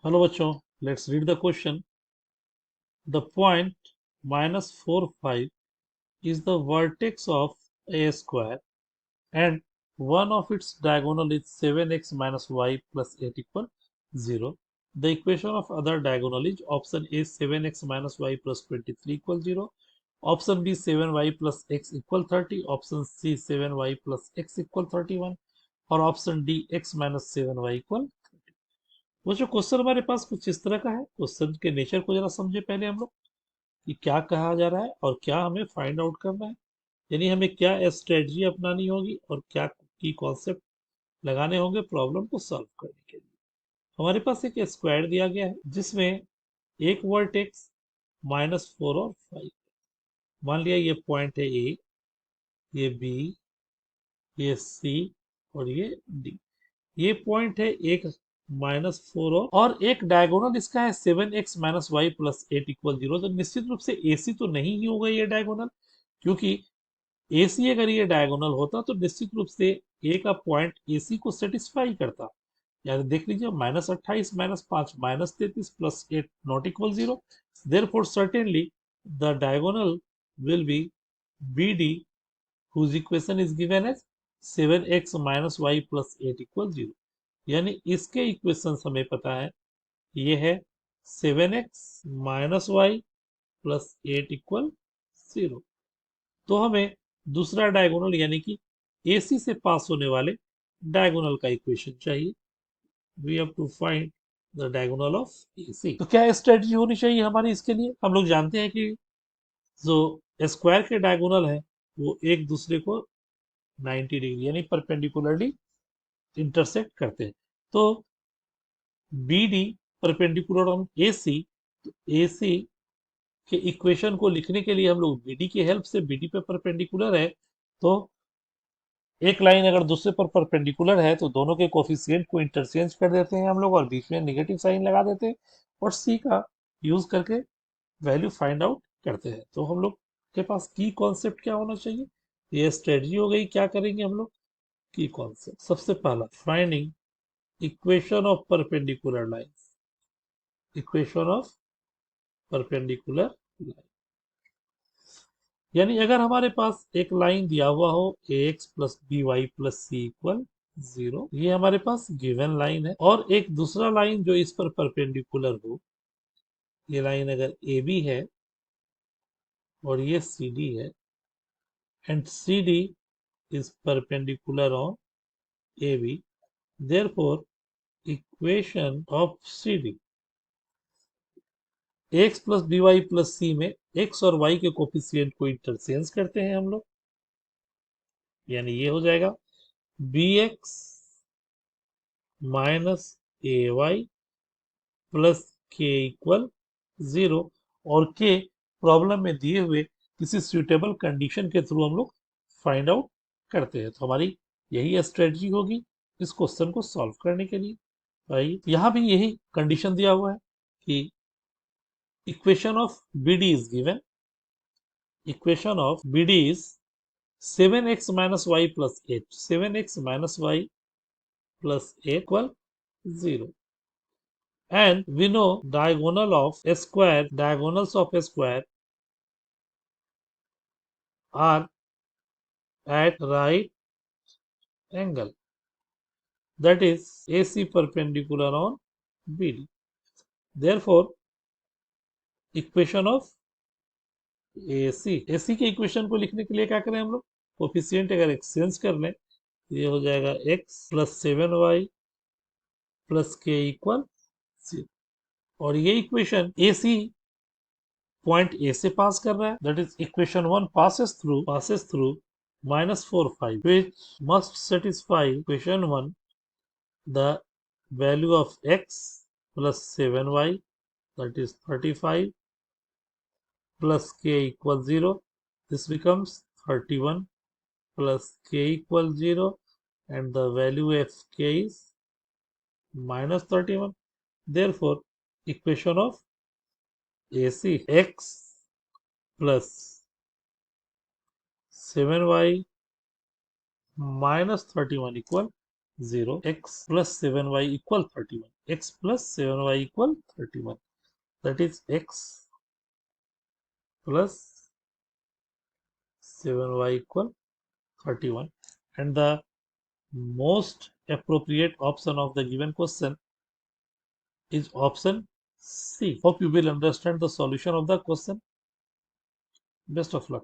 Hello बच्चों, let's read the question. The point -4, 5 is the vertex of a square and one of its diagonal is 7x minus y plus 8 equal 0. The equation of other diagonal is option A 7x minus y plus 23 equal 0, option B 7y plus x equal 30, option C 7y plus x equal 31 और option D x minus 7y equal. वो जो question हमारे पास कुछ इस तरह का है. Question के नेचर को जरा समझे पहले हम लोग कि क्या कहा जा रहा है और क्या हमें फाइंड आउट करना है, यानी हमें क्या स्ट्रेटजी अपनानी होगी और क्या की कॉन्सेप्ट लगाने होंगे प्रॉब्लम को सॉल्व करने के लिए. हमारे पास एक स्क्वायर दिया गया है जिसमें एक वर्टेक्स -4 और 5. मान लिया ये पॉइंट है ए, ये बी, ये सी और ये डी. ये पॉइंट है एक -4 और एक डायगोनल इसका है 7x minus Y plus 8 equal 0. तो निश्चित रूप से एसी तो नहीं ही होगा ये डायगोनल, क्योंकि एसी अगर ये डायगोनल होता तो निश्चित रूप से ए का पॉइंट एसी को सेटिस्फाई करता. यानी देख लीजिए -28 -5 -33 plus 8 not equal 0. Therefore certainly the diagonal will be B D whose equation is given as 7x minus y plus 8 equal 0. यानी इसके इक्वेशंस हमें पता है, ये है 7x minus Y plus 8 equal 0. तो हमें दूसरा डायगोनल यानी कि AC से पास होने वाले डायगोनल का इक्वेशन चाहिए. We have to find the diagonal of AC. तो क्या स्ट्रेटजी होनी चाहिए हमारी इसके लिए? हम लोग जानते हैं कि जो स्क्वायर के डायगोनल है वो एक दूसरे को 90 डिग्री यानी परपेंडिकुलरली इंटरसेक्ट करते हैं. तो बी डी परपेंडिकुलर ऑन ए सी, तो ए सी के इक्वेशन को लिखने के लिए हम लोग बी डी की हेल्प से, बी डी पे परपेंडिकुलर है तो एक लाइन अगर दूसरे पर परपेंडिकुलर है तो दोनों के कोफिशिएंट को इंटरचेंज कर देते हैं हम लोग और बीच में नेगेटिव साइन लगा देते हैं और सी का यूज करके वैल्यू फाइंड आउट करते हैं. तो हम लोग के पास की कॉन्सेप्ट क्या होना चाहिए? ये स्ट्रेटजी हो गई. क्या करेंगे हम लोग? की कॉन्सेप्ट सबसे पहला, finding equation of perpendicular lines. Equation of perpendicular line यानी अगर हमारे पास एक लाइन दिया हुआ हो ax plus B Y plus c equal 0, ये हमारे पास गिवन लाइन है, और एक दूसरा लाइन जो इस पर परपेंडिकुलर हो, ये लाइन अगर ए बी है और ये सी डी है and C D is perpendicular on A B, therefore equation of C D X plus B Y plus C में एक्स और वाई के कोफिशिएंट को इंटरचेंज करते हैं हम लोग, यानी ये हो जाएगा बी एक्स माइनस ए वाई प्लस के इक्वल 0. और के प्रॉब्लम में दिए हुए किसी सुइटेबल कंडीशन के थ्रू हम लोग फाइंड आउट करते हैं. तो हमारी यही स्ट्रेटजी होगी इस क्वेश्चन को सॉल्व करने के लिए. भाई यहाँ भी यही कंडीशन दिया हुआ है कि equation of B D is given. Equation of B D is 7x minus y plus 8. 7x minus y plus 8 equal 0. And we know diagonal of a square, diagonals of a square are at right angle. That is AC perpendicular on BD. Therefore, equation of AC के equation को लिखने के लिए क्या करें हम लोग? Coefficient अगर एक्सचेंज कर लें तो ये हो जाएगा x प्लस 7y प्लस के इक्वल 0. और ये इक्वेशन AC पॉइंट ए से पास कर रहा है, that is equation 1 passes through -4 5 which must satisfy equation 1. The value of x plus 7y, that is 35, plus k equals 0. This becomes 31 plus k equals 0, and the value of k is -31. Therefore, equation of AC x plus 7y minus 31 equal 0, x plus 7y equal 31. x plus 7y equal 31. That is x plus 7y equal 31. And the most appropriate option of the given question is option C. Hope you will understand the solution of the question. Best of luck.